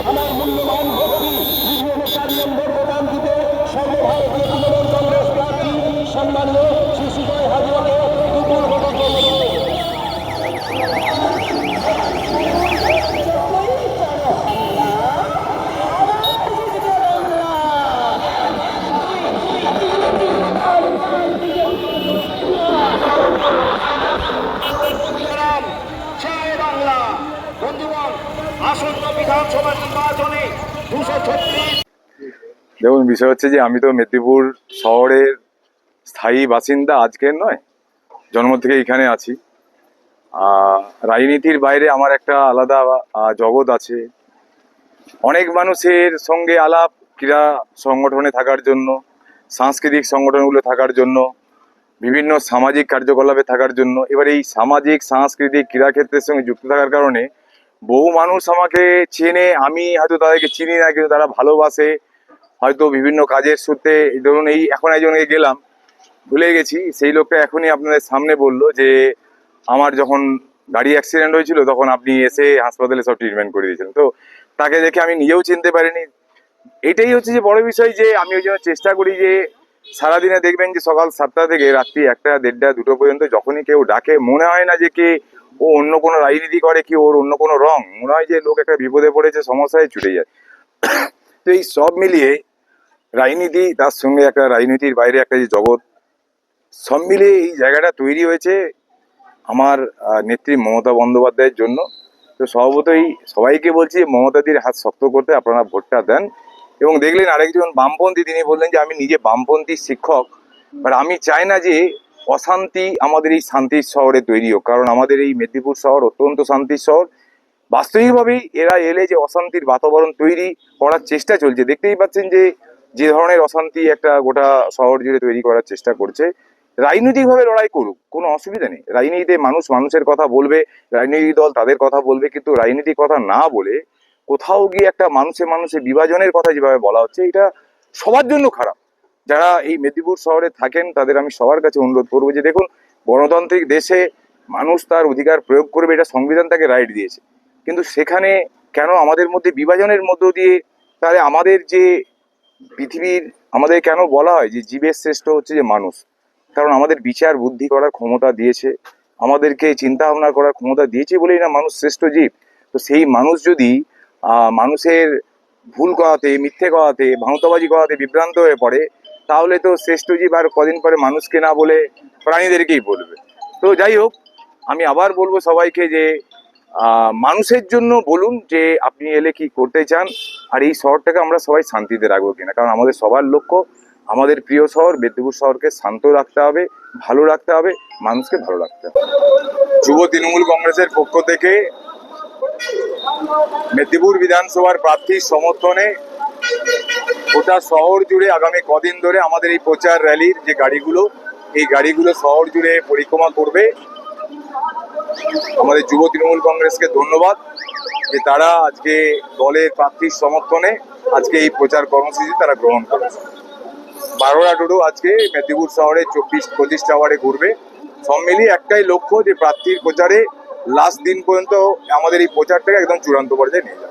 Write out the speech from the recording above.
আমার মূল্যবান ভোটটি ইভিএমে 4 নম্বর বোতাম দিতে সর্বভারতীয় তৃণমূল কংগ্রেস প্রার্থী সম্মানীয় শ্রী সুজয় হাজরাকে দুপুর ভোটে আসন্ন বিধানসভা নির্বাচনে 236। দেখুন, বিষয় হচ্ছে যে আমি তো মেদিনীপুর শহরের স্থায়ী বাসিন্দা, আজকের নয়, জন্ম থেকে এখানে আছি। রাজনীতির বাইরে আমার একটা আলাদা জগৎ আছে। অনেক মানুষের সঙ্গে আলাপ, ক্রীড়া সংগঠনে থাকার জন্য, সাংস্কৃতিক সংগঠনগুলো থাকার জন্য, বিভিন্ন সামাজিক কার্যকলাপে থাকার জন্য। এবার এই সামাজিক সাংস্কৃতিক ক্রীড়া ক্ষেত্রের সঙ্গে যুক্ত থাকার কারণে বহু মানুষ আমাকে চেনে, আমি হয়তো তাদেরকে চিনি না, কিন্তু তারা ভালোবাসে। হয়তো বিভিন্ন কাজের সূত্রে, ধরুন এই এখন একজনকে গেলাম, ভুলে গেছি, সেই লোকটা এখনই আপনাদের সামনে বললো যে আমার যখন গাড়ি অ্যাক্সিডেন্ট হয়েছিল তখন আপনি এসে হাসপাতালে সব ট্রিটমেন্ট করে দিয়েছিলেন। তো তাকে দেখে আমি নিজেও চিনতে পারিনি। এটাই হচ্ছে যে বড় বিষয়, যে আমি ওই জন্য চেষ্টা করি যে সারাদিনে দেখবেন যে সকাল 7টা থেকে রাত্রি 1টা, 1:30, 2টো পর্যন্ত যখনই কেউ ডাকে, মনে হয় না যে কে ও অন্য কোনো রাজনীতি করে, কি ওর অন্য কোনো রং, মনে হয় যে লোক একটা বিপদে পড়েছে, সমস্যায় ছুটে যায়। তো এই সব মিলিয়ে রাজনীতি, তার সঙ্গে একটা রাজনীতির বাইরে একটা যে জগৎ, সব মিলিয়ে এই জায়গাটা তৈরি হয়েছে আমার নেত্রী মমতা বন্দ্যোপাধ্যায়ের জন্য। তো স্বভাবতই সবাইকে বলছি মমতাদির হাত শক্ত করতে আপনারা ভোটটা দেন। এবং দেখলেন আরেকজন বামপন্থী, তিনি বললেন যে আমি নিজে বামপন্থী শিক্ষক, বাট আমি চাই না যে অশান্তি আমাদের এই শান্তির শহরে তৈরি হোক, কারণ আমাদের এই মেদিনীপুর শহর অত্যন্ত শান্তির শহর। বাস্তবিকভাবেই এরা এলে যে অশান্তির বাতাবরণ তৈরি করার চেষ্টা চলছে, দেখতেই পাচ্ছেন যে যে ধরনের অশান্তি একটা গোটা শহর জুড়ে তৈরি করার চেষ্টা করছে। রাজনৈতিকভাবে লড়াই করুক, কোনো অসুবিধা নেই। রাজনীতিতে মানুষ মানুষের কথা বলবে, রাজনৈতিক দল তাদের কথা বলবে, কিন্তু রাজনীতির কথা না বলে কোথাও গিয়ে একটা মানুষে মানুষে বিভাজনের কথা যেভাবে বলা হচ্ছে, এটা সবার জন্য খারাপ। যারা এই মেদিনীপুর শহরে থাকেন তাদের আমি সবার কাছে অনুরোধ করবো যে দেখুন, গণতান্ত্রিক দেশে মানুষ তার অধিকার প্রয়োগ করবে, এটা সংবিধান তাকে রাইট দিয়েছে। কিন্তু সেখানে কেন আমাদের মধ্যে বিভাজনের মধ্য দিয়ে, তাহলে আমাদের যে পৃথিবীর, আমাদের কেন বলা হয় যে জীবের শ্রেষ্ঠ হচ্ছে যে মানুষ, কারণ আমাদের বিচার বুদ্ধি করার ক্ষমতা দিয়েছে, আমাদেরকে চিন্তা ভাবনা করার ক্ষমতা দিয়েছে বলেই না মানুষ শ্রেষ্ঠ জীব। তো সেই মানুষ যদি মানুষের ভুল করাতে, মিথ্যে করাতে, ভাঁওতাবাজি করাতে বিভ্রান্ত হয়ে পড়ে, তাহলে তো শ্রেষ্ঠ জীব আর কদিন পরে মানুষকে না বলে প্রাণীদেরকেই বলবে। তো যাই হোক, আমি আবার বলবো সবাইকে যে মানুষের জন্য বলুন যে আপনি এলে কি করতে চান, আর এই শহরটাকে আমরা সবাই শান্তিতে রাখবো কিনা, কারণ আমাদের সবার লক্ষ্য আমাদের প্রিয় শহর মেদিনীপুর শহরকে শান্ত রাখতে হবে, ভালো রাখতে হবে, মানুষকে ভালো রাখতে হবে। যুব তৃণমূল কংগ্রেসের পক্ষ থেকে মেদিনীপুর বিধানসভার প্রার্থীর সমর্থনে গোটা শহর জুড়ে আগামী কদিন ধরে আমাদের এই প্রচার র্যালির যে গাড়িগুলো, এই গাড়িগুলো শহর জুড়ে পরিক্রমা করবে। আমাদের যুব তৃণমূল কংগ্রেসকে ধন্যবাদ যে তারা আজকে দলের প্রার্থীর সমর্থনে আজকে এই প্রচার কর্মসূচি তারা গ্রহণ করেছে। 12টা টোটো আজকে মেদিনীপুর শহরে 24-25টা ওয়ার্ডে ঘুরবে। সব মিলিয়ে একটাই লক্ষ্য যে প্রার্থীর প্রচারে লাস্ট দিন পর্যন্ত আমাদের এই প্রচারটাকে একদম চূড়ান্ত পর্যায়ে নিয়ে যাবে।